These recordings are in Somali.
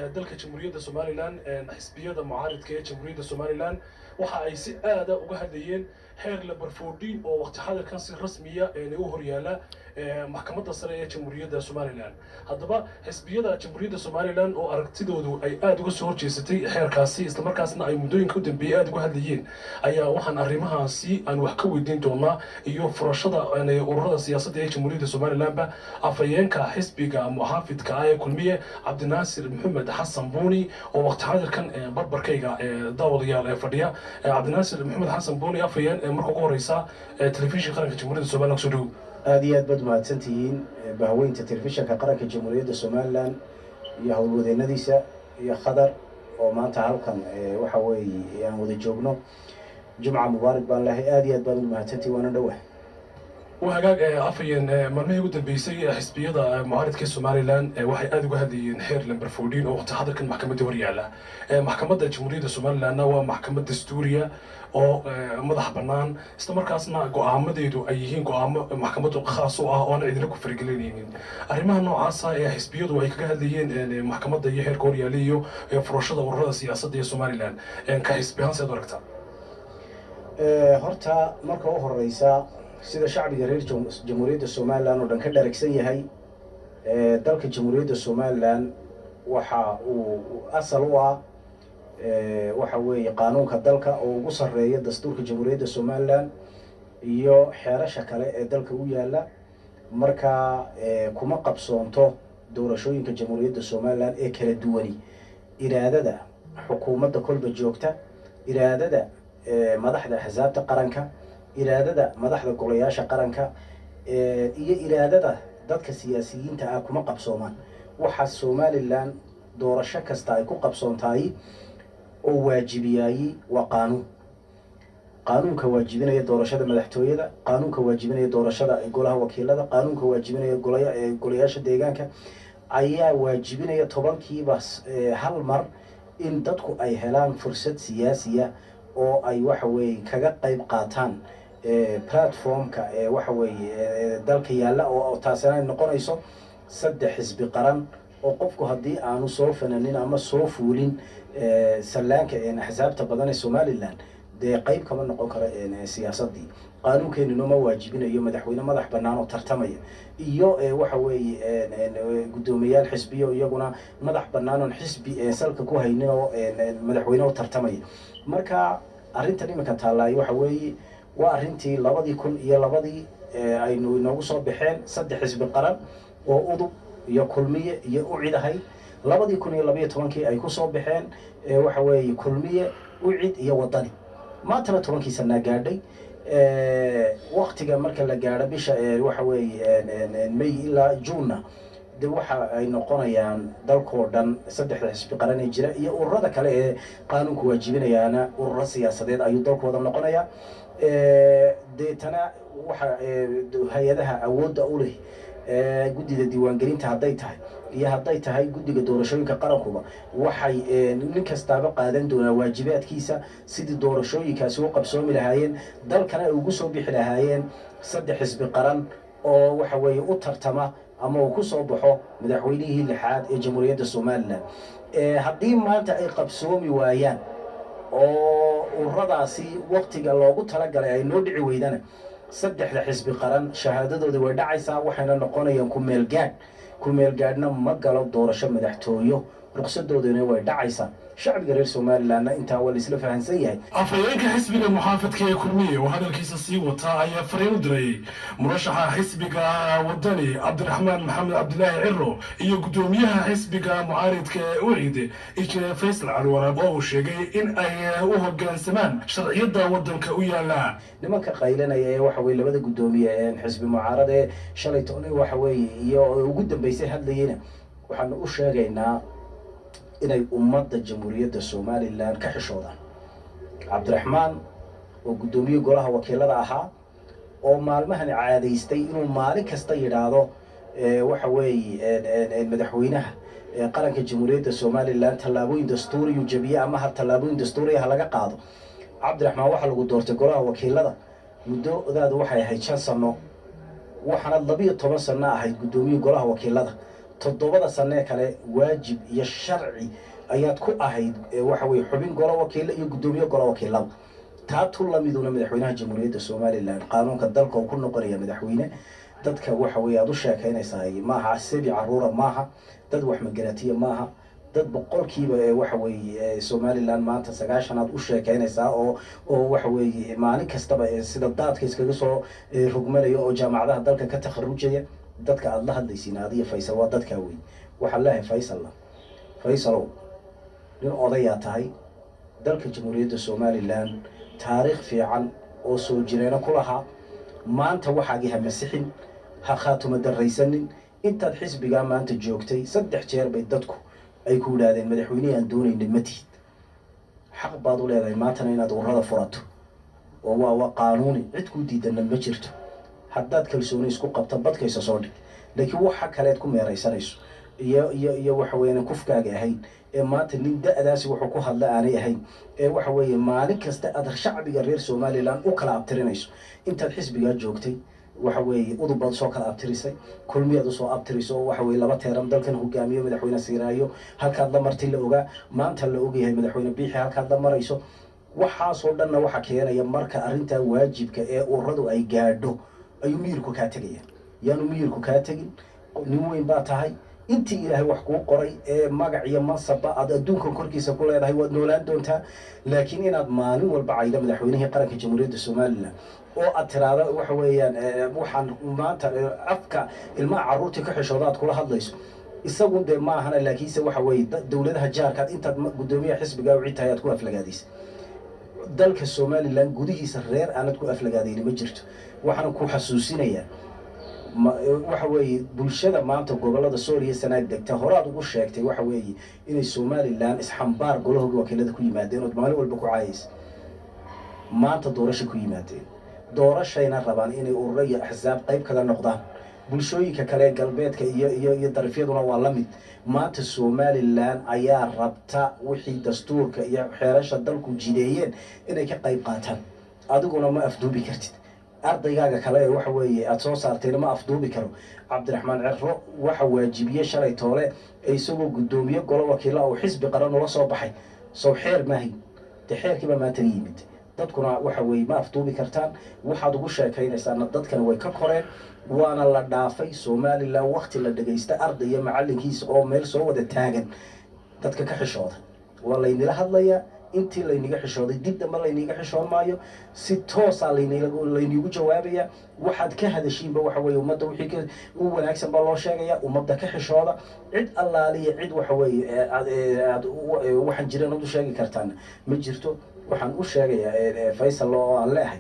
dalka Jamhuuriyadda Somaliland xisbiyada mucaaradka ee Jamhuuriyadda Somaliland waxa ay si aad ah uga hadlayeen heer la barfoodin oo waqti xadirkan si rasmi ah u horyaala maxkamadda sare ee Jamhuuriyadda Somaliland. Haddaba xisbiyada Jamhuuriyadda Somaliland oo aragtidoodu ay aad uga soo horjeesatay heerkaasi isla markaasna ay muddooyinka u dambeeyay aad uga hadlayeen ayaa waxaan arrimahaasi aan wax ka weydiin doonaa iyo furashada ururada siyaasadda ee Jamhuuriyadda Somaliland afayeenka xisbiga muxaafidka ah ee kulmiye Cabdinaasir Maxamed حسن بوني ووقت هذا كان بربر كيجا داود يا فديا عبد الناصر محمد حسن بوني أفيان مركو رئيسا تلفزيون قرن الجمهورية السومالية نقصده هذه بدو ما تنتين بهوين تلفزيون كقرن الجمهورية السومالية يهول وذي نديسة يخضر وما تعرف كان وحوي يعني وذي جوجنو جمعة مبارك بان له هذه بدو ما تنتي وانا دوه وهاجاج أفيان مرمي يقول بيسي حسبية معارضة كسوماليلاند waxay aad uga hadlayeen heer lambarfoodin oo waqti xadirkan maxkamadda horyaala maxkamadda Jamhuuriyadda Somaliland waa maxkamad dastuuriya oo madax bannaan isla markaasna go'aamadeedu ay yihiin go'aamo maxkamaddu khaas u ah oo aan cidina ku faragelinaynin arrimaha noocaas ah ee xisbiyadu ay kaga hadlayeen maxkamadda iyo heerka horyaala iyo furashada ururada siyaasadda ee Somaliland ka xisbiyan sida aragta horta marka u horeysa sida shacbiga reer Jamhuuriyadda Somaliland oo dhan ka dharagsan yahay dalka Jamhuuriyadda Somaliland waxa uu asal u ah waxa weeye qaanuunka dalka oo ugu sareeya dastuurka Jamhuuriyadda Somaliland iyo xeerasha kale ee dalka u yaala marka kuma qabsoonto doorashooyinka Jamhuuriyadda Somaliland ee kala duwan iraadada xukuumadda kolba joogta iraadada madaxda xisabta qaranka iraadada madaxda golayaasha qaranka iyo iraadada dadka siyaasiyiinta ah kuma qabsoomaan waxa Somaliland doorasho kasta ay ku qabsoontaay oo waajibiyay waa qaanuunka waajibinaya doorashada madaxtooyada qaanuunka waajibinaya doorashada golaha wakiilada qaanuunka waajibinaya golayaasha deegaanka ayaa waajibinaya 10kiiba hal mar in dadku ay helaan fursad siyaasiya oo ay waxa weeye kaga qayb qaataan platformka waxa weeye dalka yaala oo taasina noqonayso saddex xisbi qaran oo qofku hadii aanu soo fananin ama soo fuulin salaanka xisabta badan ee Somaliland de qayb kama noqon karo siyaasadii qaanuunkeenu ma waajibinayo madaxweyne madax bannaan oo tartamaya iyo waxa weeye gudoomiyaal xisbiyo iyaguna madax bannaan oo xisbi salka ku haynin oo madaxweyne oo tartamaya marka arrintan imika taalaay waxa weeye waa arrintii 2002 aynu inoogu soo baxeen saddex xisbi qaran oo udub iyo kulmiye iyo u ciidahay 2012 ay ku soo baxeen waxa weeye kulmiye u ciid iyo wadani maanta 10 sano gaadhay waqtiga marka la gaaro bisha waxa weeye May ilaa June de waxa ay noqonayaan dalkoo dhan saddexda xisbi qaran ee jira iyo ururada kale ee qaanuunku waajibinayana ururo siyaasadeed ayuu dalkooda noqonaya deetana waxa hay'adaha awoodda u leh guddida diiwaangelinta hadday tahay iyo hadday tahay guddiga doorashooyinka qarankuba waxay nin kastaaba qaadan doonaa waajibaadkiisa sidii doorashooyinkaasi u qabsoomi lahaayeen dalkana ay ugu soo bixi lahaayeen saddex xisbi qaran oo waxa weeye u tartama ama uu ku soo baxo madaxweynihii lixaad ee Jamhuuriyadda Somaliland haddii maanta ay qabsoomi waayaan oo ururadaasi waqtiga loogu talagalay ay noo dhici weydana saddexda xisbi qaran shahaadadooda way dhacaysaa waxayna noqonayaan ku meel gaadhna ma galo doorasho madaxtooyo ruqsadoodana way dhacaysaa shacbiga reer Somaliland inta wali isla fahansan yahay afayeenka xisbiga muxaafidka ee kulmiye oo hadalkiisa sii wata ayaa fariin u diray murashaxa xisbiga wadani Cabdiraxmaan Maxamed Cabdilaahi Cirro iyo gudoomiyaha xisbiga mucaaradka ee UCID Injineer Faysal Cali Waraab oo sheegay in ay u hoggaansamaan sharciyada wadanka u yaala nimanka qaylanaya ee waxa weeye labada gudoomiye ee xisbi mucaarad ee shalay toona waxa weeye iyo ugu dambeysay hadlayeen waxaan u sheegaynaa inay ummadda Jamhuuriyadda Somaliland ka xishoodaan Cabdiraxmaan oo gudoomiye golaha wakiilada ahaa oo maalmahan caadaystay inuu maalin kasta yiraahdo waxa weeye madaxweynaha qaranka Jamhuuriyadda Somaliland talaabooyin dastuuri iyo jabiye ama talaabooyin dastuuri ah laga qaado Cabdiraxmaan waxa lagu doortay golaha wakiilada muddo waxay ahayd 5 sano waxana 12 sano ahayd gudoomiye golaha wakiilada toddobada sane kale waajib iyo sharci ayaad ku ahayd waxa weeye xubin golo wakiilla iyo guddoomiye golo wakiillaba taa tu lamiduna madaxweynaha jamhuuriyadda somalilan qaanuunka dalka uu ku noqonaya madaxweyne dadka waxa weeye aad u sheekaynaysaa maaha sabi caruura maaha dad wax magaratiya maaha dad boqolkiiba waxa weeye somalilan maanta 90 aad u sheekaynaysaa oo waxa weeye maalin kastaba sida daadka iskaga soo rugmanayo oo jaamacadaha dalka ka takharujaya dadka aad la hadlaysiin adiga Faysal waa dadka weey waxa la Faysal nin odayaa tahay dalka jamhuuriyadda somalilan taariikh fiican oo soo jireena ku lahaa maanta waxaagii ha masixin ha khaatuma daraysanin intaad xisbiga maanta joogtay 3 jeer bay dadku ay ku yiraahdeen madaxweyne aan doonaynay matid xaq baad u leedahay maantana inaad urada furato oo waa qaanuuni cid ku diidan ma jirto haddaad kalsooni isku qabto badkaysa soo dhig laakiin waxa kale aad ku meeraysanayso iyo waxa weeyaan kufkaaga ahayn ee maanta nin da'daasi wuxuu ku hadla aanay ahayn ee waxa weeye maalin kasta aad shacbiga reer Soomaaliland u kala abtirinayso intaad xisbiga joogtay waxa weeye udubad soo kala abtirisay kulmiyadu soo abtiriso waxa weeye laba teeran dalkan hogaamiyo madaxweyne Siiraayo halka la martay la ogaa maanta la ogyahay madaxweyne Biixi halka la marayso waxa soo dhanna waxa keenaya marka arinta waajibka ee uradu ay gaadho ayuu miirku ka tagaya yaanu miirku ka tagin nin weyn baa tahay intii ilaahay wax ku qoray ee magac iyo mansaba aad adduunka korkiisa ku leedahay waad noolaan doontaa laakiin inaad maalin walba cayda madaxweynaha qaranka jamhuuriyadda Soomaaliland oo aad tiraado waxa weeyaan waxaan maanta afka ilmaha caruurta ka xishoodaad kula hadlayso isagu de ma ahana laakiinse waxa weeye dawladaha jaarka intaad gudoomiyaha xisbiga u citahay aad ku aflagaadis dalka Soomaaliland gudihiisa reer aanad ku aflagaadeen ma jirto waxaan ku xasuusinayaa waxa weeye bulshada maanta gobolada Soomaaliya sanaag degta horaad ugu sheegtay waxa weeye inay Soomaaliland isxambaar golaha wakiilada ku yimaadeen oo maalin walba ku caayis maanta doorasho ku yimaadeen doorashayna rabaan inay ururo iyo axsaab qayb kala noqdaan bulshooyinka kale galbeedka iyo darafyaduna waa la mid maanta Soomaaliland ayaa rabta wixii dastuurka iyo xeerasha dalku jideeyeen inay ka qayb qaataan adiguna ma afduubi kartid ardayga kale waxa weeye aad soo saarteen ma afduubi karo Cabdiraxmaan Cirro waxa waajibiye shalay toole isagoo gudoomiye golo wakiila oo xisbi qaran oo soo baxay soo xeer maahay xeerkiiba maanta yimid dadkuna waxa weeye ma afduubi kartaan waxaad ugu sheekaynaysaa dadkana way ka koreen waana la dhaafay Soomaaliland waqti la dhageysta arday iyo macalinkiisa oo meel soo wada taagan dadka ka xishooda waa la inila hadlayaa intii la iniga xishooday dib dambe la iniga xishoon maayo si toos ah la inigu jawaabaya waxaad ka hadashiinba waxa weeye ummadda wixii u wanaagsan ba loo sheegaya ummadda ka xishooda cid allaaliya cid waxa weeye waxaan jiraan u sheegi kartaan ma jirto waxaan u sheegayaa Faysal oo aan leeyahay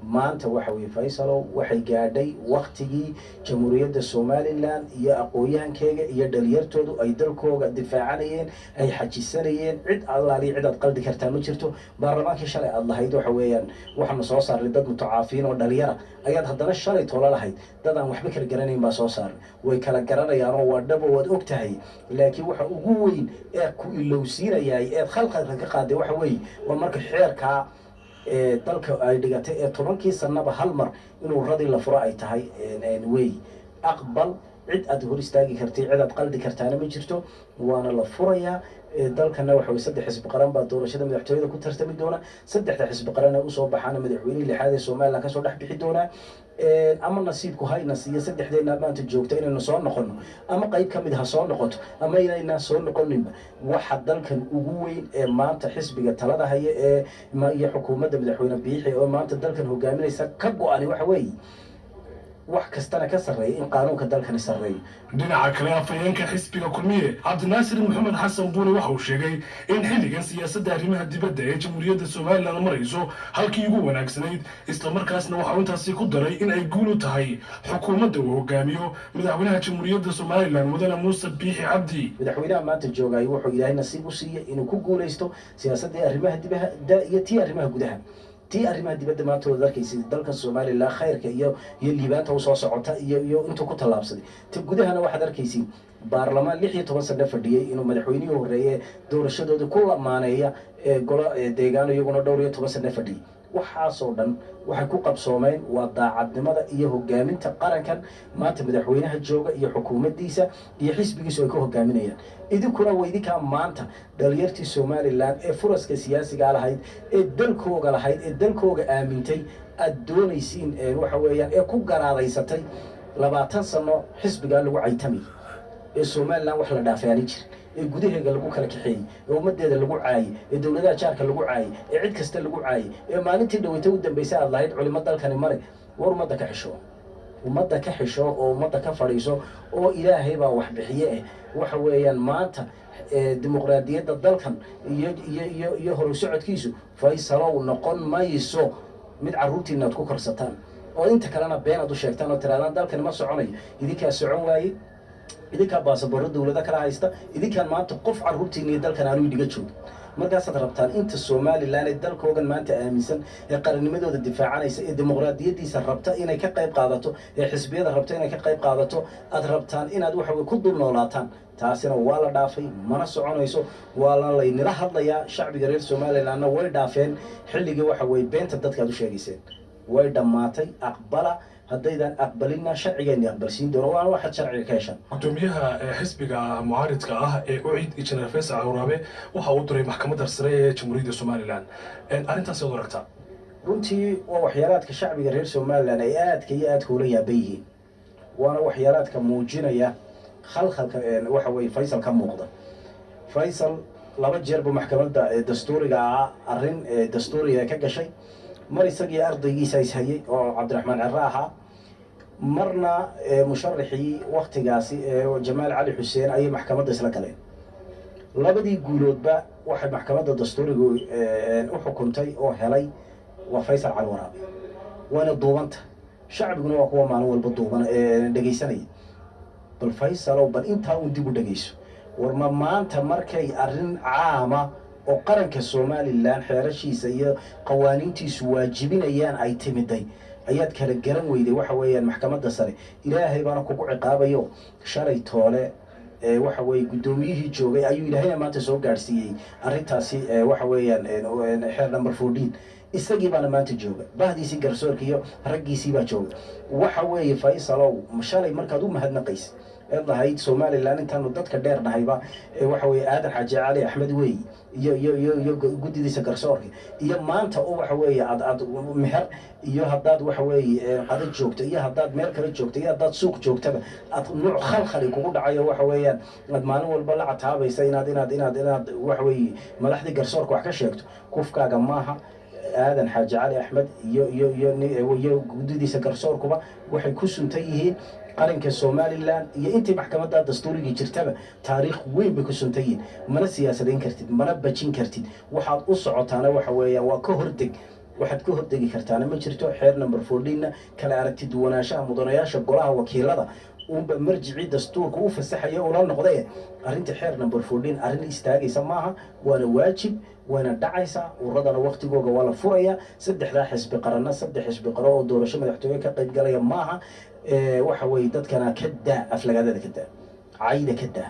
maanta waxa weeye Faysal waxay gaadhay waqtigii jamhuuriyadda Soomaaliland iyo aqooyahankeyga iyo dhalinyartoodu ay dalkooda difaacanayeen ay xajisanayeen cid allaali cid aad qaldi kartaa ma jirto baarlamaankii shalay aad lahayd waxa weeyaan waxaan soo saaray dad mutacaafiin oo dhalinyara ayaad haddana shalay toola lahayd dad aan waxba kala garanayn baa soo saaray way kala garanayaan oo waa dhabo waad ogtahay laakiin waxa ugu weyn ee ku ilowsiinayay ee khalqalka ka qaaday waxa weeye waa marka xeerka dalka ay dhigatay 10 sanaba hal mar inuu radi la furo ay tahay way aqbal cid aad hor istaagi kartay cid aad qaldi kartaana ma jirto waana la furayaa dalkana waxa weeye 3 xisbi qaran baa doorashada madaxtooyada ku tartami doona 3 xisbi qaran oo soo baxana madaxweyne lixaad ee Soomaaliland ka soo dhax bixi doona ama nasiibku hayna siiyo 3deena maanta joogta inaynu soo noqono ama qayb kamid ah soo noqoto ama inayna soo noqoninba waxa dalkan ugu weyn ee maanta xisbiga talada haya ee iyo xukuumadda madaxweyne Biixi oo maanta dalkan hogaaminaysa ka go'an waxa weeye wax kastana ka sareeyay in qaanuunka dalkan sareeyo dhinaca kale afayeenka xisbiga kulmiye Cabdinaasir Maxamed Xasan Buuni waxa uu sheegay in xilligan siyaasadda arrimaha dibadda ee jamhuuriyadda Soomaaliland marayso halkii ugu wanaagsanayd isla markaasna waxa uu intaasi ku daray in ay guul u tahay xukuumadda uu hogaamiyo madaxweynaha jamhuuriyadda Soomaaliland Mudane Muuse Biixi Cabdi madaxweynaha maanta joogay wuxuu Ilaahay nasiib u siiyay inuu ku guuleysto siyaasadda arrimaha dibadda iyo tii arrimaha gudaha tii arrimaha dibadda maanta wada arkaysid dalka Soomaaliland khayrka iyo liibaanta uu soo socota iyo intuu ku talaabsaday ta gudahana waxaad arkaysid baarlamaan 16 sano fadhiyay inuu madaxweynuhu horeeyay doorashadooda ku lamaaneeya golo deegaan iyaguna dhowr iyo 10 sano fadhiyay waxaasoo dhan waxay ku qabsoomeen waa daacadnimada iyo hogaaminta qarankan maanta madaxweynaha jooga iyo xukuumaddiisa iyo xisbigiisu ay ku hogaaminayaan idinkuna waa idinkaa maanta dhalinyartii somalilan ee furaska siyaasigaa lahayd ee dalkooga lahayd ee dalkooga aamintay aad doonaysiin waxa weeyaan ee ku garaadaysatay 20 sano xisbigaa lagu caytamay ee somalilan wax la dhaafeani jir ee gudaheega lagu kala kaxeeyey ee ummadeeda lagu caayey ee dowladaha jaarka lagu caayey ee cid kasta lagu caayey ee maalintii dhaweyta u dambaysay aad lahayd culimo dalkani mare war ummadda ka xisho oo ummadda ka fadhiiso oo ilaahay baa wax bixiye waxa weeyaan maanta dimuqraadiyadda dalkan iyo horu socodkiisu faysalow noqon mayso mid carruurtiina aad ku korsataan oo inta kalena been aad u sheegtaan oo tiraadaan dalkani ma soconayo idinkaa socon waayey idinkaa baasaboorro dowlado kala haysta idinkaan maanta qof carruurtiina iyo dalkan aanu idhiga joogin markaasaad rabtaan inta somalilan ee dalkoogan maanta aaminsan ee qarannimadooda difaacanaysa ee dimuqraadiyaddiisa rabta inay ka qayb qaadato ee xisbiyada rabta inay ka qayb qaadato aad rabtaan inaad waxa weye ku dul noolaataan taasina waa la dhaafay mana soconayso waana laynila hadlayaa shacbiga reer somalilanna way dhaafeen xilligii waxa weye beenta dadka aad u sheegayseen way dhammaatay aqbala haddaydan aqbalina sharcigeeni aqbalsiin doono waana waxaad sharciga ka heshaan gudoomiyaha xisbiga mucaaridka ah ee uciid injineer faysal cawraabe waxa uu diray maxkamadda sare ee jamhuuriyadda somalilan arrintaas aad aragtaa runtii waa waxyaalaadka shacbiga reer somalilan ay aadka iyo aadka ula yaaban yihiin waana waxyaalaadka muujinaya khalkhalka waxa weye faysal ka muuqda faysal 2 jeerba maxkamadda dastuuriga ah arrin dastuuriga ka gashay mar isagii ardaygiisa ishayay oo cabdiraxmaan cerre ahaa marna musharaxii waktigaasi jamaal cali xuseen ayay maxkamadda isla galeen labadii guuloodba waxay maxkamadda dastuuriga u xukuntay oo helay waa faysal cali waraabe waana duubanta shacbiguna waa kuwa maalin walba duuban dhegaysanaya bal faysalow bal intaa uun dib u dhegayso war ma maanta markay arrin caama oo qaranka somalilan xeerashiisa iyo qawaaniintiisu waajibinayaan ay timiday ayaad kala garan weyday waxa weeyaan maxkamadda sare ilaahay baana kugu ciqaabayo shalay toole waxa weeye guddoomiyihii joogay ayuu ilaahayna maanta soo gaadhsiiyey arrintaasi waxa weeyaan xeer number 14 isagii baana maanta jooga bahdiisii garsoorka iyo raggiisii baa jooga waxa weeye faysalow shalay markaad u mahadnaqaysa eed lahayd somalilan intaanu dadka dheer nahayba waxa weeye aadan xaaji cali axmed weey iyo guddidiisa garsoorka iyo maanta oo waxa weeye aad meher iyo haddaad waxa weeye qada joogto iyo haddaad meel kale joogto iyo haddaad suuq joogtaba aad nuuc khalkhali kugu dhacayo waxa weeyaan aad maalin walba la cataabaysa inaad waxa weeye madaxdii garsoorka wax ka sheegto kufkaaga maaha aadan xaaji cali axmed iyo guddidiisa garsoorkuba waxay ku suntan yihiin qaranka somalilan iyo intii maxkamadda dastuurigii jirtaba taariikh weyn bay ku suntan yihiin mana siyaasadayn kartid mana bajin kartid waxaad u socotaana waxa weeyaan waa ka hordeg waxaad ka hordegi kartaana ma jirto xeer number 14na kala aragti duwanaanshaha mudanayaasha golaha wakiilada unba marjicii dastuurka u fasaxaya ula noqdee arrinta xeer number 14 arrin istaagaysa maaha waana waajib waana dhacaysa uradana waqtigooga waa la furaya saddexdaa xisbi qaranna 3 xisbi qaro oo doorasho madaxtooye ka qayb galaya maaha waxa weeye dadkana ka daa aflagaadada ka daa cayda ka daa